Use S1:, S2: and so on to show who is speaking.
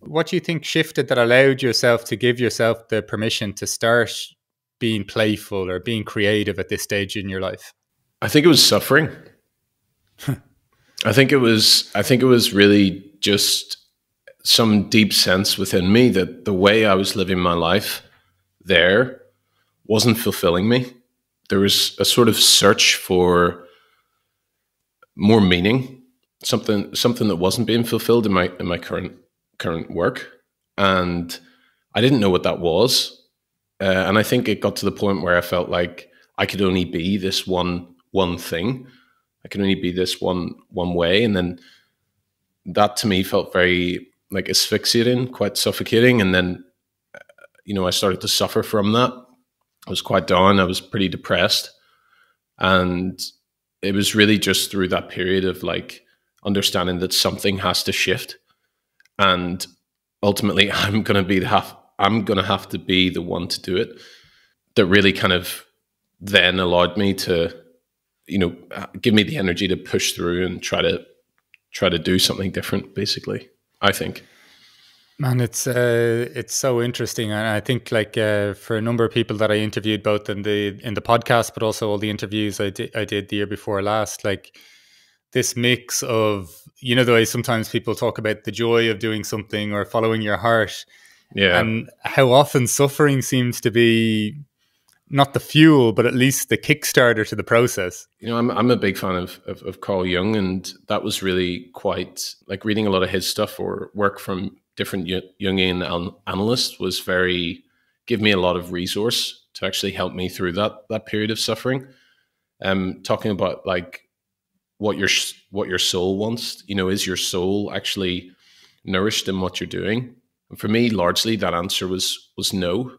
S1: What do you think shifted that allowed yourself to give yourself the permission to start being playful or being creative at this stage in your life?
S2: I think it was suffering. I think it was really just some deep sense within me that the way I was living my life there wasn't fulfilling me. There was a sort of search for more meaning, something that wasn't being fulfilled in my current work, and I didn't know what that was. And I think it got to the point where I felt like I could only be this one thing. I could only be this one way, and then that to me felt very like asphyxiating, quite suffocating. And then I started to suffer from that. I was quite down. I was pretty depressed, and it was really just through that period of like understanding that something has to shift, and ultimately I'm gonna have to be the one to do it. That really kind of then allowed me to give me the energy to push through and try to do something different, basically, I think.
S1: Man, it's so interesting, and I think like for a number of people that I interviewed, both in the podcast, but also all the interviews I did the year before last, like this mix of the way sometimes people talk about the joy of doing something or following your heart,
S2: Yeah.
S1: and how often suffering seems to be not the fuel, but at least the kickstarter to the process.
S2: I'm a big fan of Carl Jung, and that was really quite like reading a lot of his stuff or work from different Jungian analysts was give me a lot of resource to actually help me through that period of suffering. Talking about like what your soul wants. Is your soul actually nourished in what you're doing? And for me, largely that answer was no.